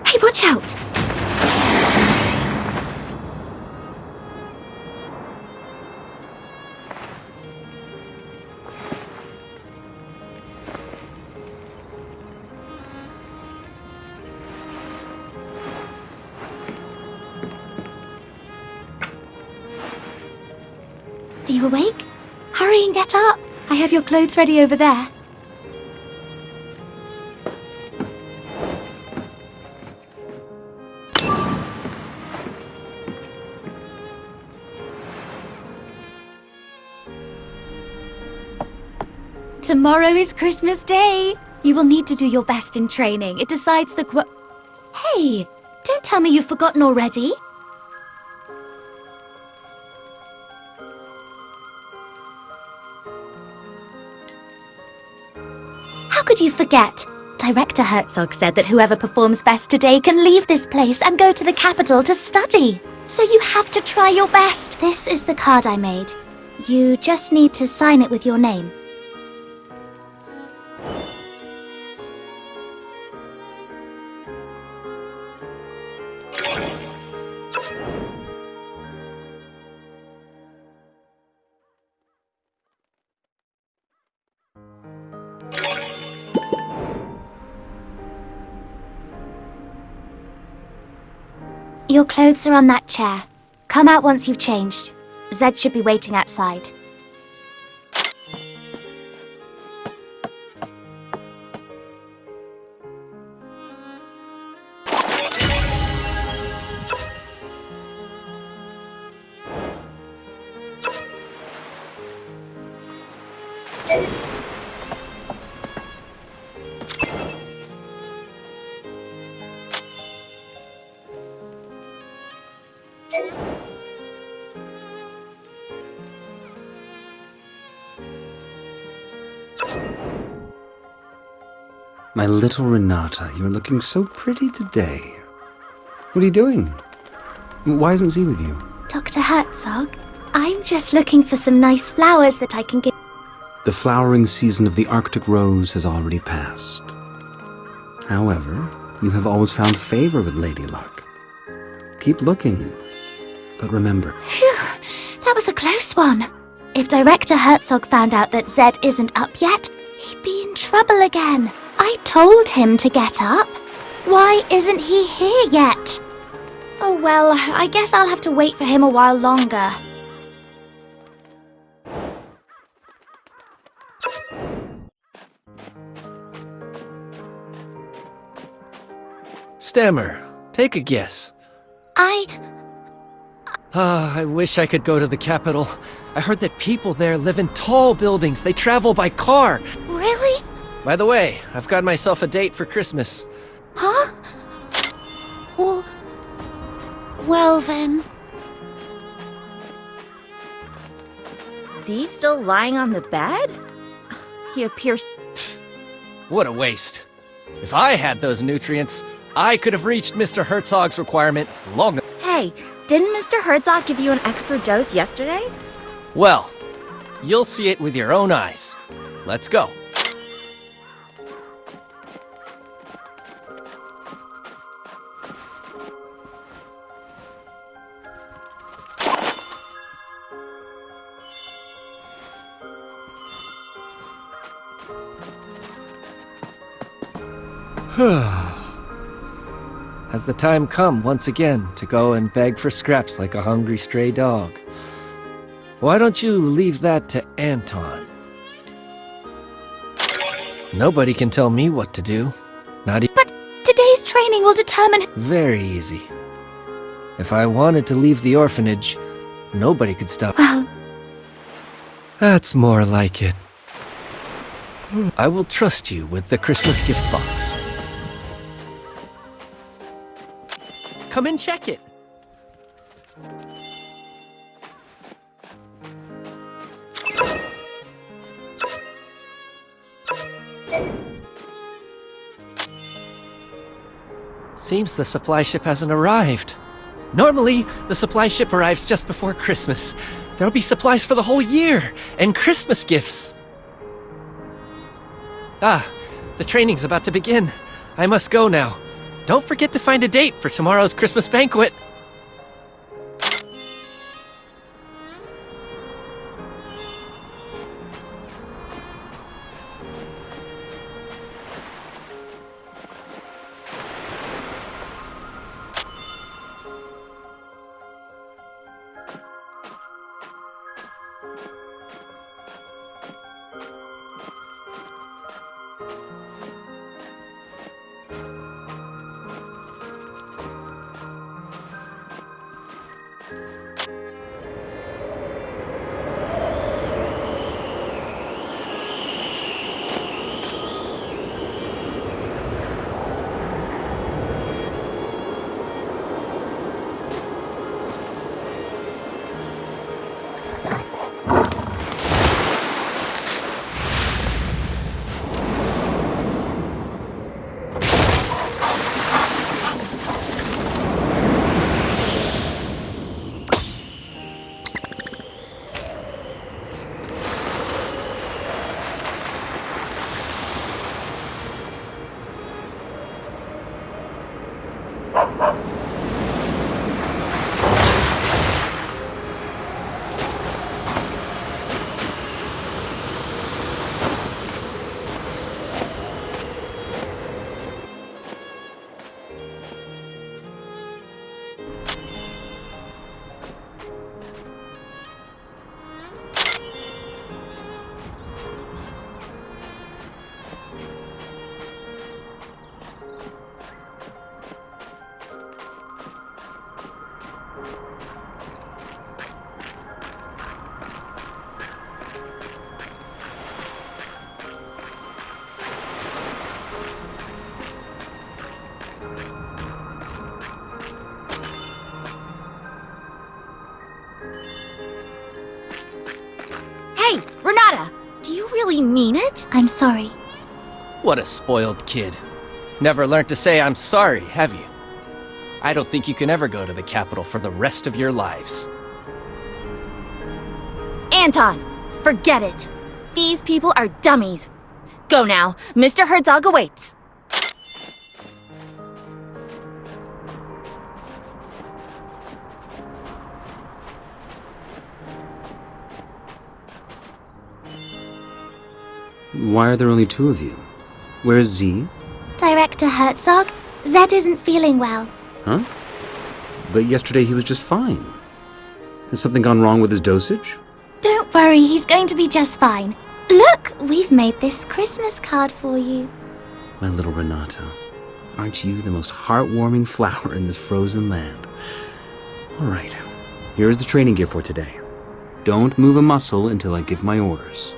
Hey, watch out! Are you awake? Hurry and get up! I have your clothes ready over there. Tomorrow is Christmas Day. You will need to do your best in training. It decides the Hey, don't tell me you've forgotten already. How could you forget? Director Herzog said that whoever performs best today can leave this place and go to the capital to study. So you have to try your best. This is the card I made. You just need to sign it with your name. Your clothes are on that chair. Come out once you've changed. Zed should be waiting outside. My little Renata, you're looking so pretty today. What are you doing? Why isn't Z with you? Dr. Herzog, I'm just looking for some nice flowers that I can give. The flowering season of the Arctic rose has already passed. However, you have always found favor with Lady Luck. Keep looking. But remember... Phew, that was a close one. If Director Herzog found out that Zed isn't up yet, he'd be in trouble again. I told him to get up. Why isn't he here yet? Oh well, I guess I'll have to wait for him a while longer. Stammer, take a guess. I wish I could go to the capital. I heard that people there live in tall buildings. They travel by car. Really? By the way, I've got myself a date for Christmas. Huh? Well then... Z still lying on the bed? He appears... What a waste. If I had those nutrients, I could have reached Mr. Herzog's requirement long ago. Hey, didn't Mr. Herzog give you an extra dose yesterday? Well, you'll see it with your own eyes. Let's go. Has the time come once again to go and beg for scraps like a hungry stray dog? Why don't you leave that to Anton? Nobody can tell me what to do. Not even... But today's training training will determine... Very easy. If I wanted to leave the orphanage, nobody could stop. Well, That's more like it. I will trust you with the Christmas gift box. Come and check it. Seems the supply ship hasn't arrived. Normally, the supply ship arrives just before Christmas. There'll be supplies for the whole year, and Christmas gifts. Ah, the training's about to begin. I must go now. Don't forget to find a date for tomorrow's Christmas banquet. Hey, Renata! Do you really mean it? I'm sorry. What a spoiled kid. Never learned to say I'm sorry, have you? I don't think you can ever go to the capital for the rest of your lives. Anton, forget it. These people are dummies. Go now. Mr. Herzog awaits. Why are there only two of you? Where's Z? Director Herzog, Zed isn't feeling well. Huh? But yesterday he was just fine. Has something gone wrong with his dosage? Don't worry, he's going to be just fine. Look, we've made this Christmas card for you. My little Renata, aren't you the most heartwarming flower in this frozen land? All right, here's the training gear for today. Don't move a muscle until I give my orders.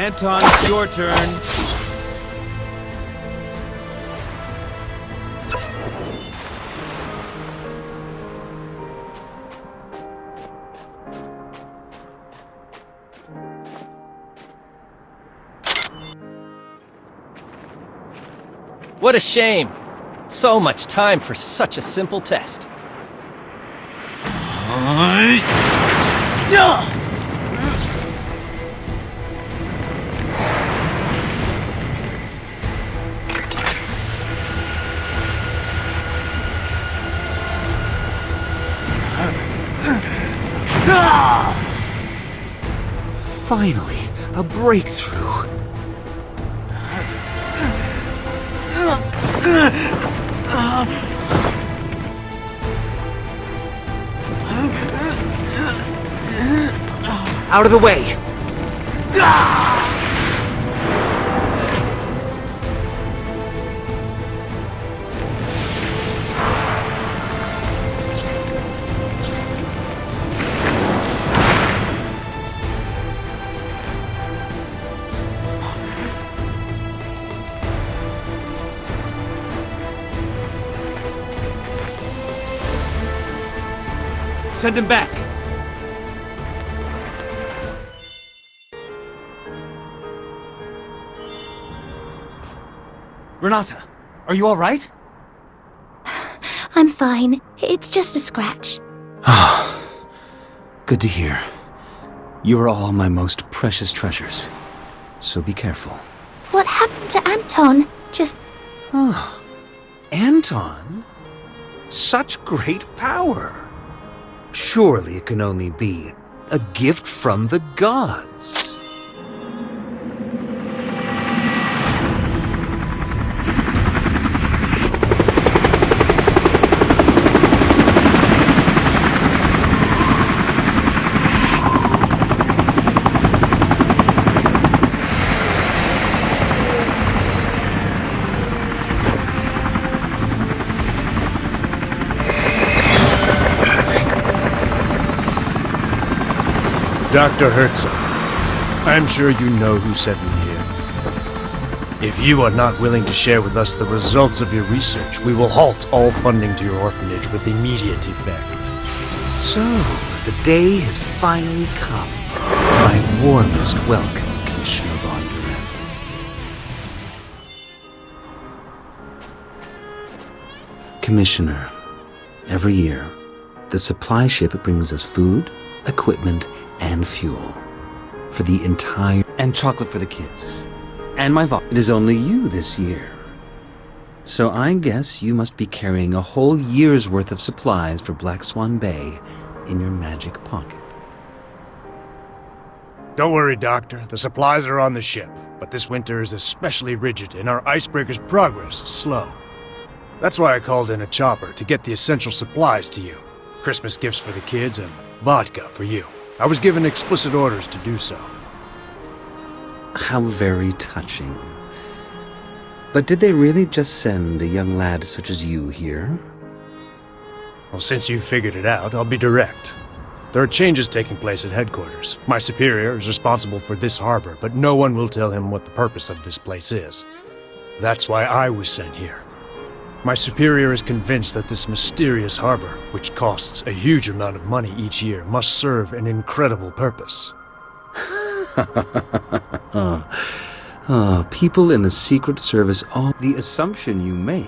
Anton, it's your turn. What a shame. So much time for such a simple test. Finally, a breakthrough. Out of the way! Send him back. Renata, are you all right? I'm fine. It's just a scratch. Good to hear. You are all my most precious treasures. So be careful. What happened to Anton? Just... Anton? Such great power! Surely it can only be a gift from the gods. Dr. Herzog, I'm sure you know who sent me here. If you are not willing to share with us the results of your research, we will halt all funding to your orphanage with immediate effect. So, the day has finally come. My warmest welcome, Commissioner Bondurant. Commissioner, every year, the supply ship brings us food, equipment, and fuel for the entire... And chocolate for the kids. And my It is only you this year. So I guess you must be carrying a whole year's worth of supplies for Black Swan Bay in your magic pocket. Don't worry, Doctor. The supplies are on the ship, but this winter is especially rigid and our icebreaker's progress is slow. That's why I called in a chopper to get the essential supplies to you. Christmas gifts for the kids and vodka for you. I was given explicit orders to do so. How very touching. But did they really just send a young lad such as you here? Well, since you've figured it out, I'll be direct. There are changes taking place at headquarters. My superior is responsible for this harbor, but no one will tell him what the purpose of this place is. That's why I was sent here. My superior is convinced that this mysterious harbor, which costs a huge amount of money each year, must serve an incredible purpose. People in the Secret Service, the assumption you make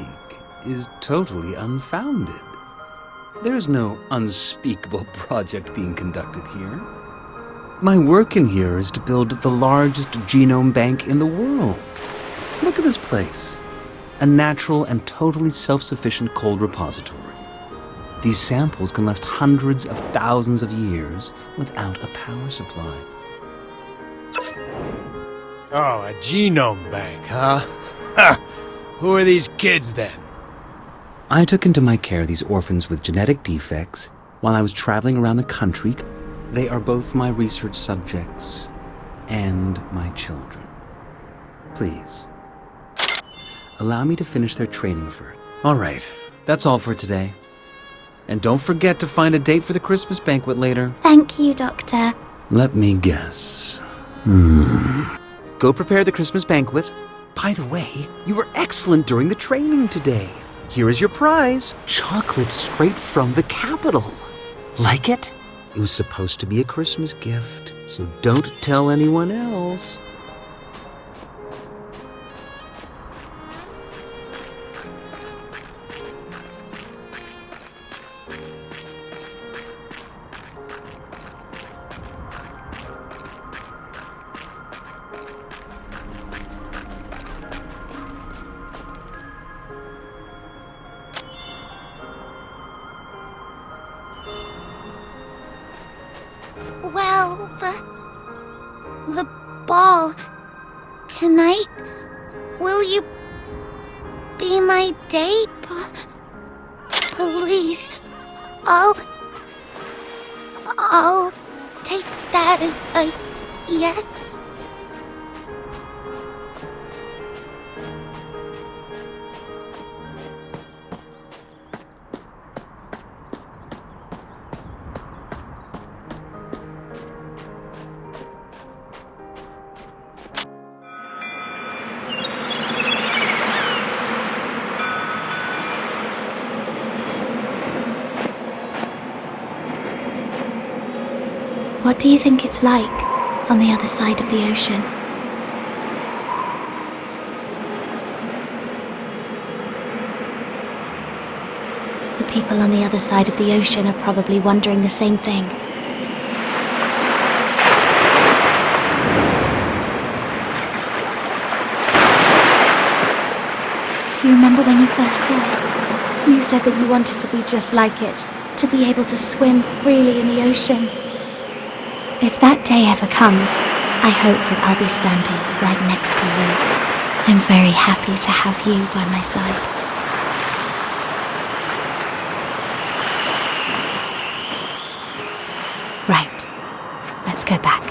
is totally unfounded. There's no unspeakable project being conducted here. My work in here is to build the largest genome bank in the world. Look at this place. A natural and totally self-sufficient cold repository. These samples can last hundreds of thousands of years without a power supply. Oh, a genome bank, huh? Ha! Who are these kids, then? I took into my care these orphans with genetic defects while I was traveling around the country. They are both my research subjects and my children. Please, allow me to finish their training first. All right, that's all for today. And don't forget to find a date for the Christmas banquet later. Thank you, Doctor. Let me guess. Go prepare the Christmas banquet. By the way, you were excellent during the training today. Here is your prize. Chocolate straight from the capital. Like it? It was supposed to be a Christmas gift, so don't tell anyone else. Well, the ball tonight. Will you be my date? Please. I'll take that as a yes. What do you think it's like on the other side of the ocean? The people on the other side of the ocean are probably wondering the same thing. Do you remember when you first saw it? You said that you wanted to be just like it, to be able to swim freely in the ocean. If that day ever comes, I hope that I'll be standing right next to you. I'm very happy to have you by my side. Right. Let's go back.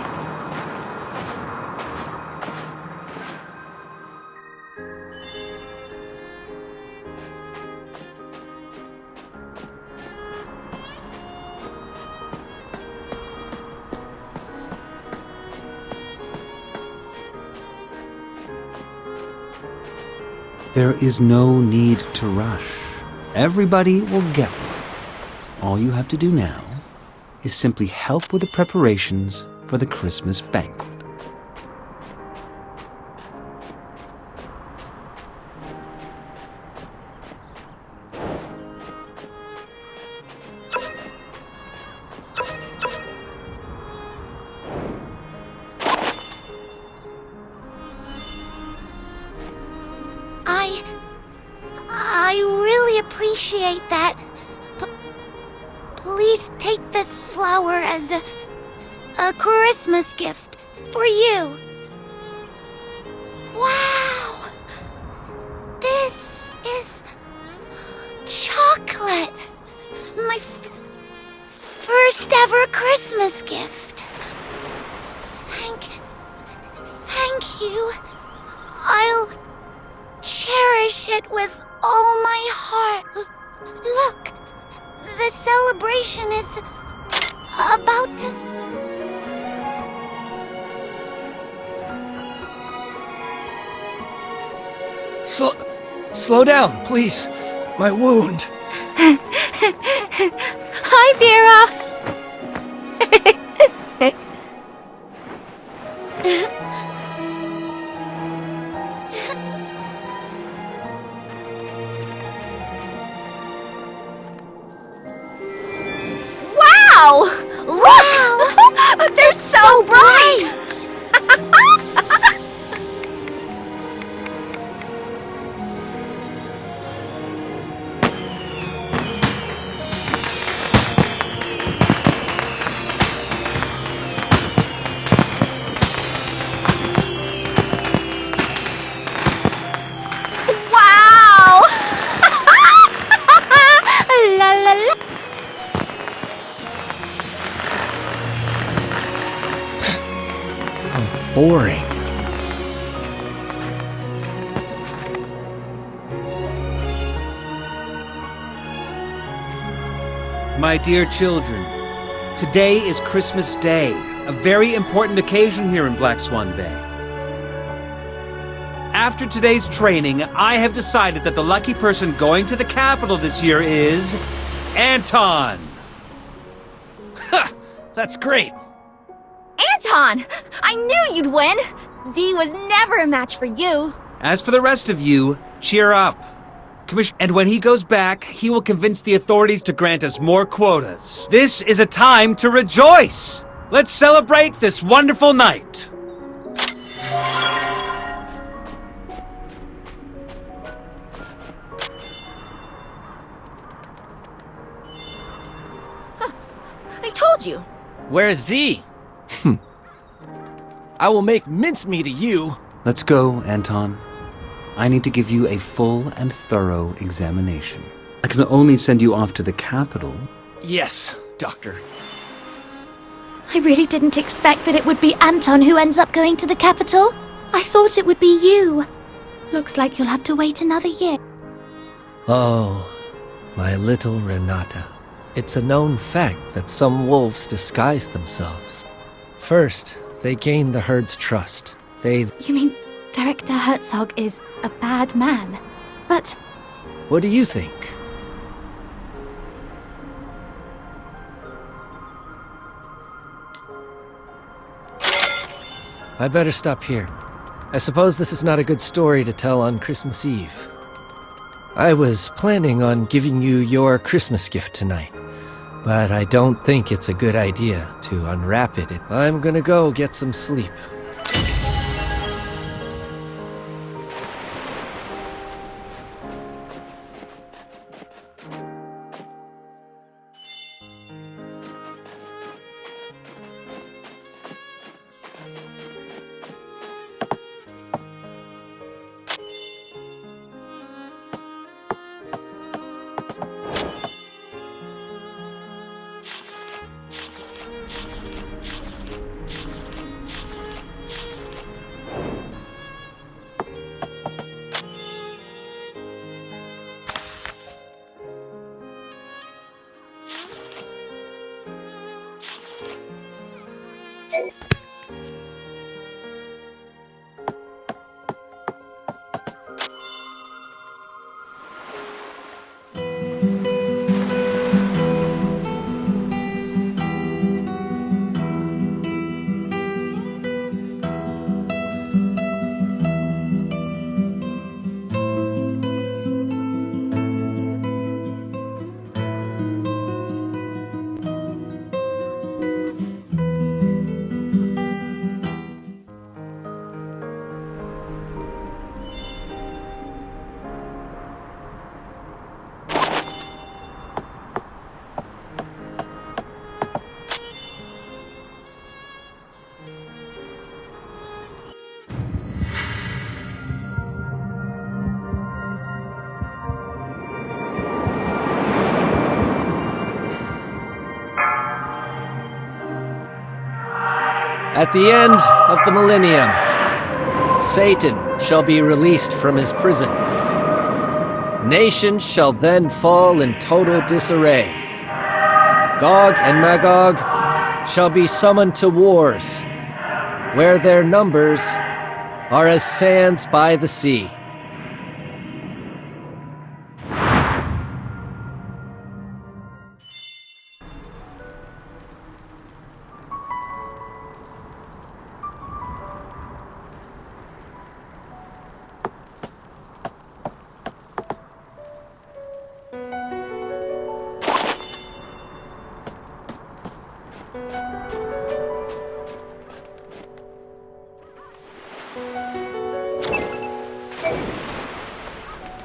There is no need to rush. Everybody will get one. All you have to do now is simply help with the preparations for the Christmas banquet. I really appreciate that. Please take this flower as a Christmas gift for you. Wow! This is chocolate. My first ever Christmas gift. Thank you. I'll cherish it with all my heart. Look, the celebration is about to Slow down, please. My wound. Hi, Vera! Wow! Look! They're so bright! Wow! La la la! Boring. My dear children, today is Christmas Day, a very important occasion here in Black Swan Bay. after today's training, I have decided that the lucky person going to the capital this year is Anton. That's great. Anton! I knew you'd win! Z was never a match for you. As for the rest of you, cheer up. And when he goes back, he will convince the authorities to grant us more quotas. This is a time to rejoice! Let's celebrate this wonderful night! I told you. Where's Z? I will make mincemeat of you. Let's go, Anton. I need to give you a full and thorough examination. I can only send you off to the capital. Yes, Doctor. I really didn't expect that it would be Anton who ends up going to the capital. I thought it would be you. Looks like you'll have to wait another year. Oh, my little Renata. It's a known fact that some wolves disguise themselves. First, they gain the herd's trust. You mean Director Herzog is a bad man? But What do you think? I better stop here. I suppose this is not a good story to tell on Christmas Eve. I was planning on giving you your Christmas gift tonight, but I don't think it's a good idea to unwrap it. I'm gonna go get some sleep. At the end of the millennium, Satan shall be released from his prison. Nations shall then fall in total disarray. Gog and Magog shall be summoned to wars, where their numbers are as sands by the sea.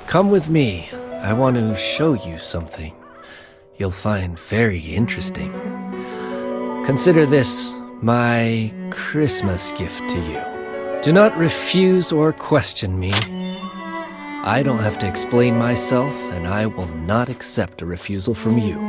Come with me. I want to show you something you'll find very interesting. Consider this my Christmas gift to you. Do not refuse or question me. I don't have to explain myself, and I will not accept a refusal from you.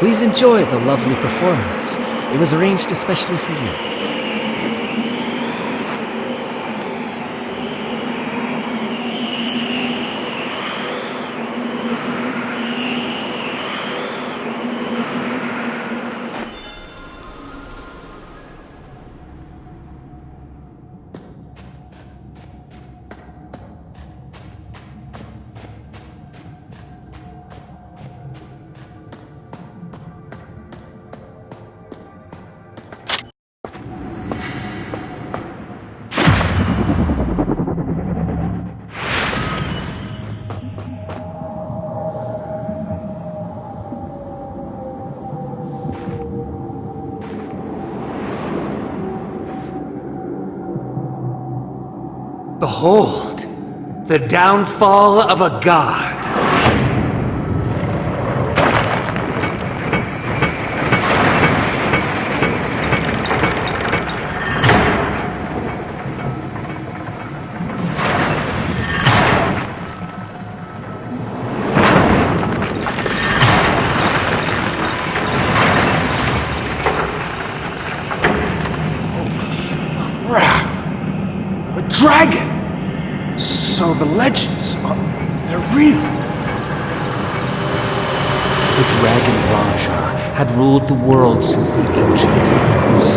Please enjoy the lovely performance. It was arranged especially for you. Behold, the downfall of a god. Crap! A dragon! So the legends they're real. The Dragon Raja had ruled the world since the ancient times.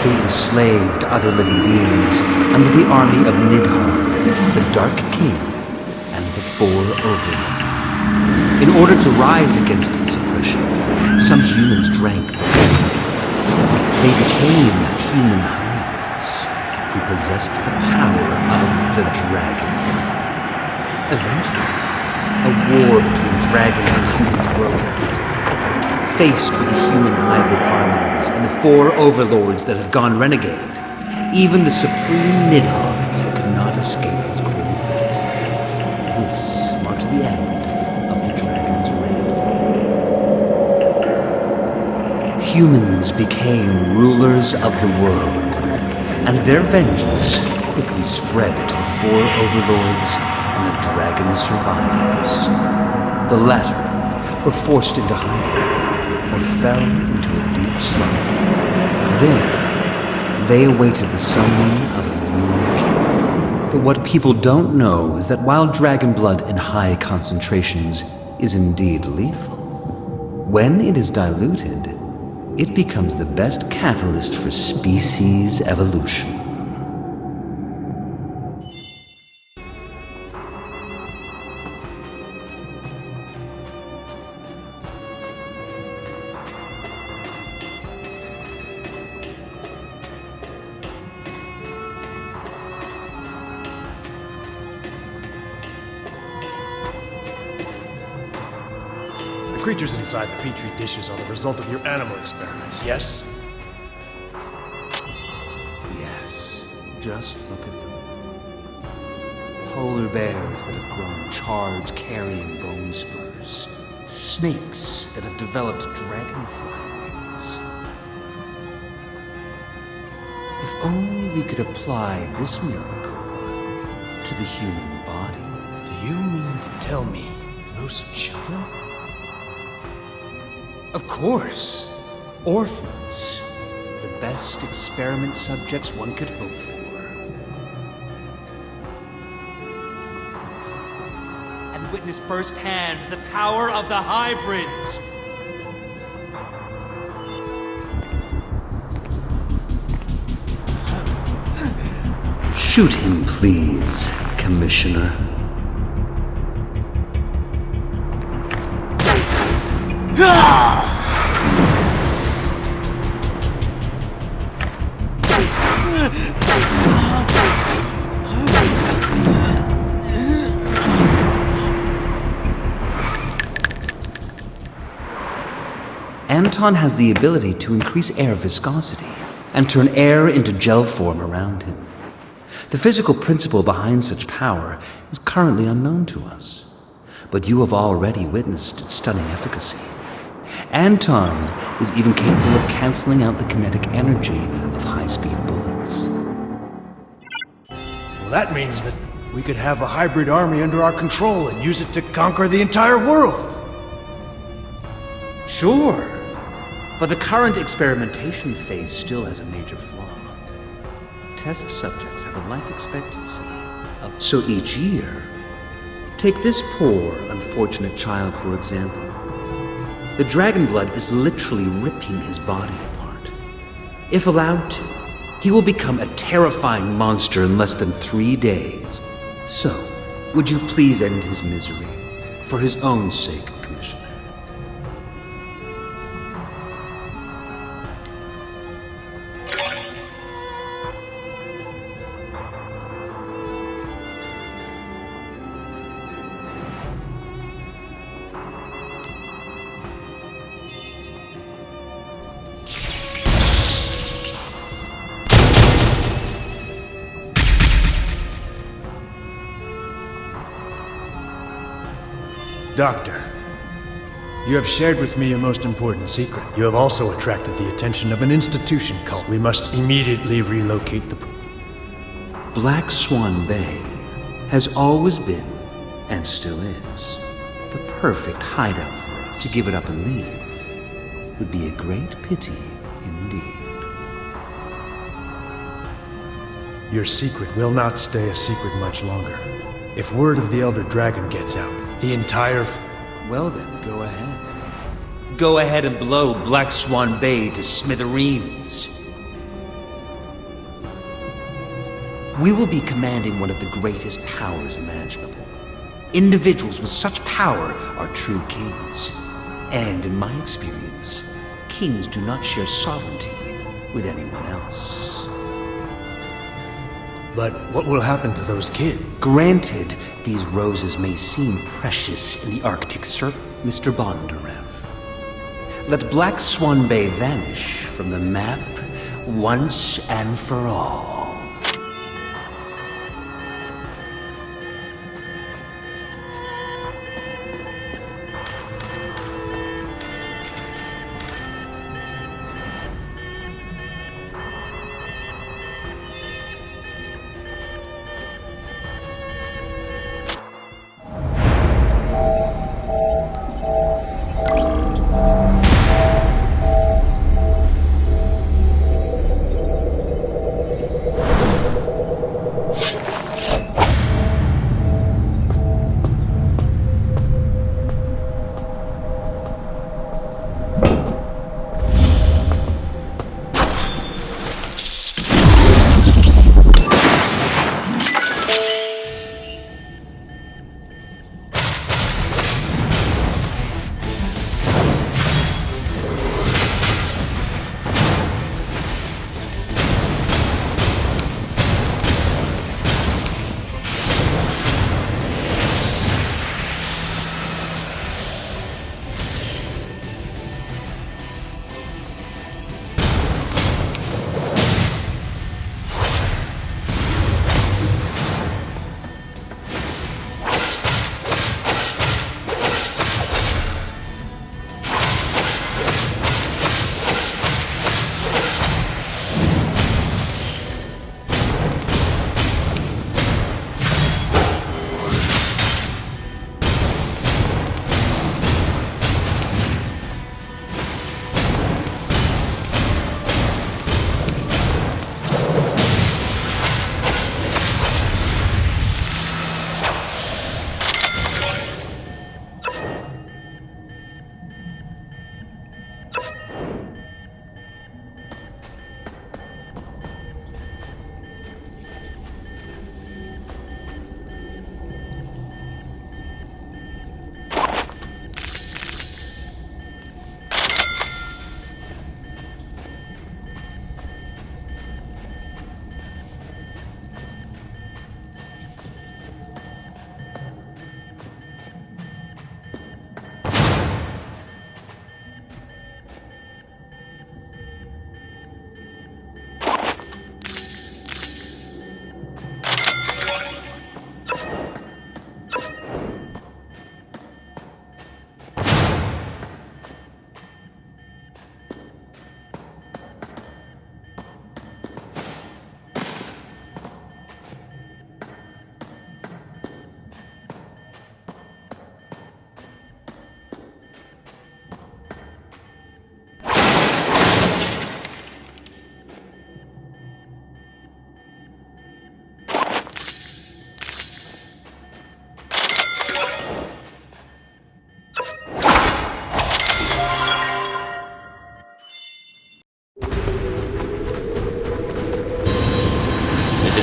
They enslaved other living beings under the army of Nidhogg, the Dark King, and the Four Overmen. In order to rise against this oppression, some humans drank the blood. They became human hybrids who possessed the power of the dragon. Eventually, a war between dragons and humans broke out. Faced with the human hybrid armies and the four overlords that had gone renegade, even the supreme Nidhogg could not escape his cruel fate. This marked the end of the dragon's reign. Humans became rulers of the world, and their vengeance quickly spread to the four overlords and the dragon's survivors. The latter were forced into hiding or fell into a deep slumber. There, they awaited the summoning of a new king. But what people don't know is that while dragon blood in high concentrations is indeed lethal, when it is diluted, it becomes the best catalyst for species evolution. The creatures inside the petri dishes are the result of your animal experiments, yes? Yes, just look at them. Polar bears that have grown charge-carrying bone spurs. Snakes that have developed dragonfly wings. If only we could apply this miracle to the human body. Do you mean to tell me those children? Of course. Orphans. The best experiment subjects one could hope for. And witness firsthand the power of the hybrids. Shoot him, please, Commissioner. Anton has the ability to increase air viscosity and turn air into gel form around him. The physical principle behind such power is currently unknown to us, but you have already witnessed its stunning efficacy. Anton is even capable of canceling out the kinetic energy of high-speed bullets. Well, that means that we could have a hybrid army under our control and use it to conquer the entire world. Sure, but the current experimentation phase still has a major flaw. Test subjects have a life expectancy of... So each year, take this poor, unfortunate child for example. The dragon blood is literally ripping his body apart. If allowed to, he will become a terrifying monster in less than 3 days. So, would you please end his misery? For his own sake, Commissioner. Doctor, you have shared with me a most important secret. You have also attracted the attention of an institution cult. We must immediately relocate the... Black Swan Bay has always been, and still is, the perfect hideout for us. To give it up and leave would be a great pity indeed. Your secret will not stay a secret much longer. If word of the Elder Dragon gets out, the entire... Well then, go ahead. Go ahead and blow Black Swan Bay to smithereens. We will be commanding one of the greatest powers imaginable. Individuals with such power are true kings. And in my experience, kings do not share sovereignty with anyone else. But what will happen to those kids? Granted, these roses may seem precious in the Arctic Circle, Mr. Bondarev. Let Black Swan Bay vanish from the map once and for all.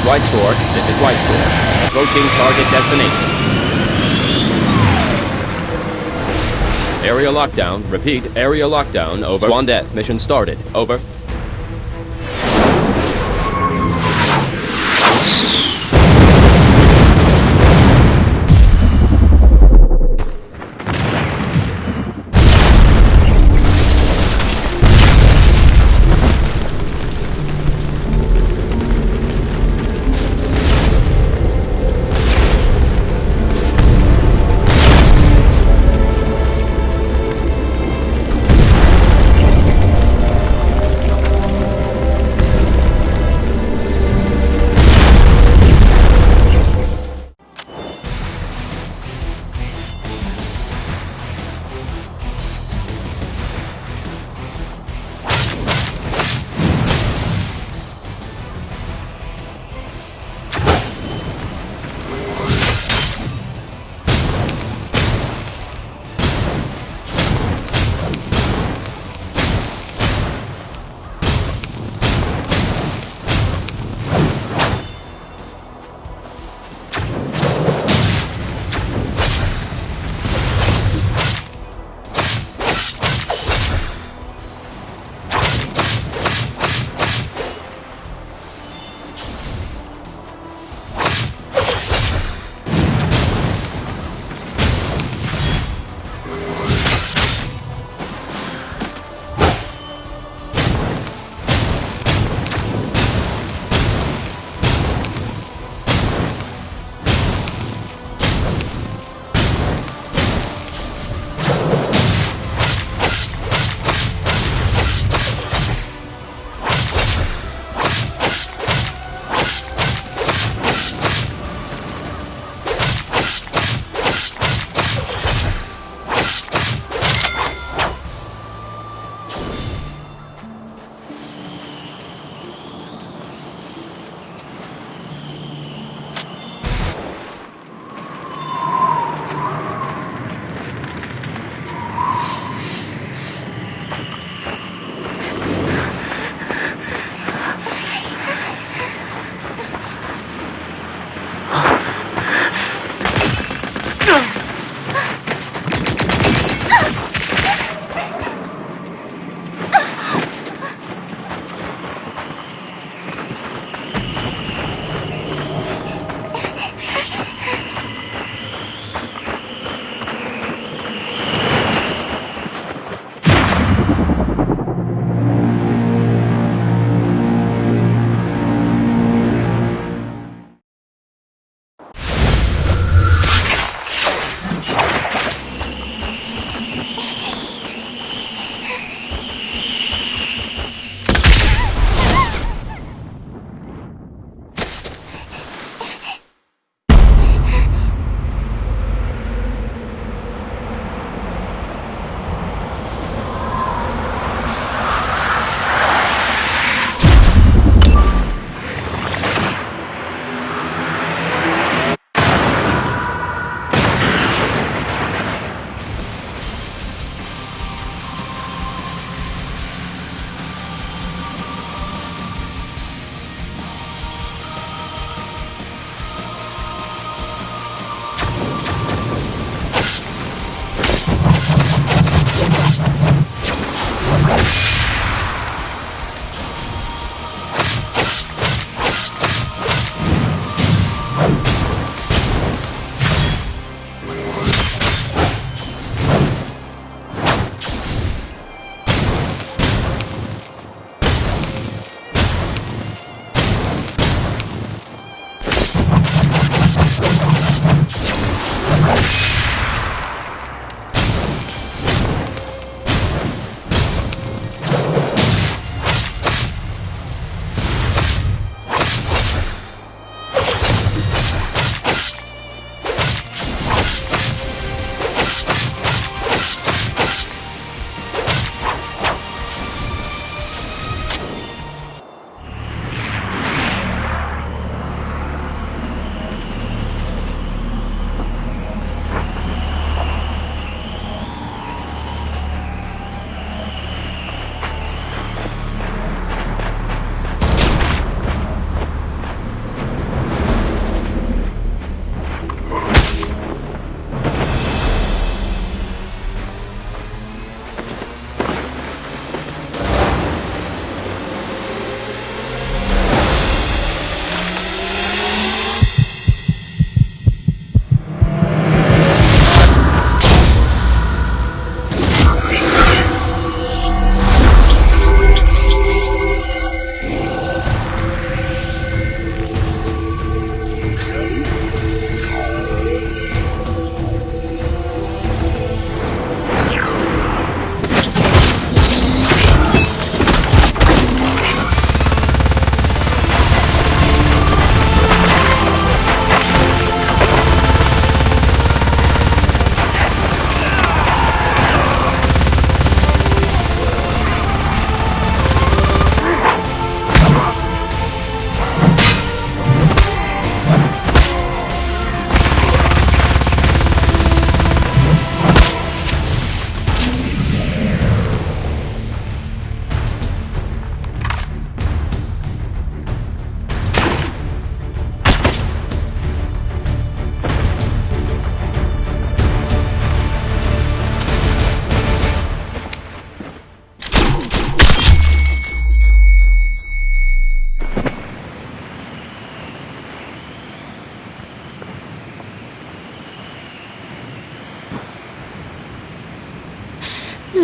White Stork. This is White Stork. Approaching target destination. Area lockdown. Repeat, area lockdown. Over. Swan Death. Mission started. Over.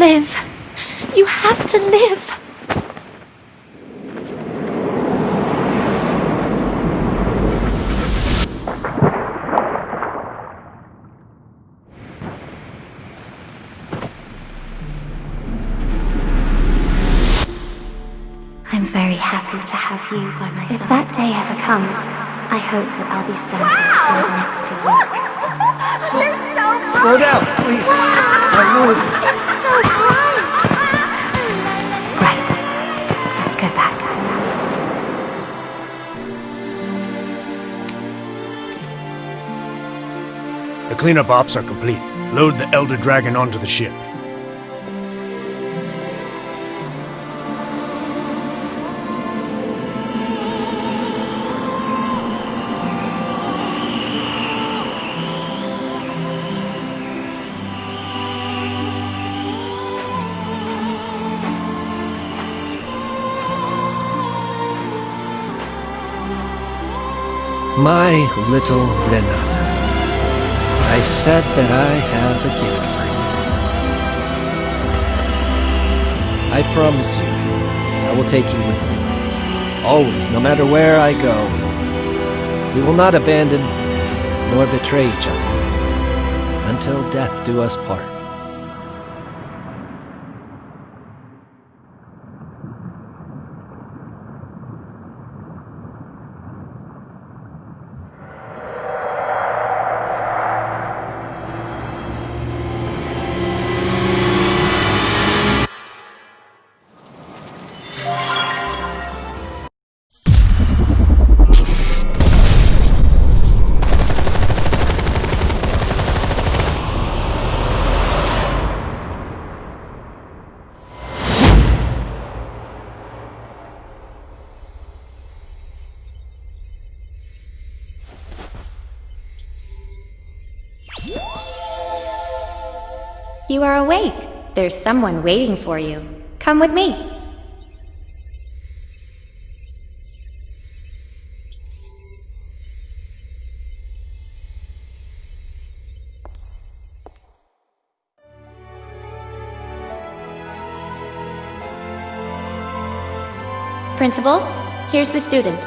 Live. You have to live. I'm very happy to have you by my side. If that day ever comes, I hope that I'll be standing right next to you. You're so Slow down, please. My lord. It's so bright! Right. Let's go back. The cleanup ops are complete. Load the Elder Dragon onto the ship. My little Renata, I said that I have a gift for you. I promise you, I will take you with me. Always, no matter where I go. We will not abandon nor betray each other until death do us part. You are awake. There's someone waiting for you. Come with me. Principal, here's the student.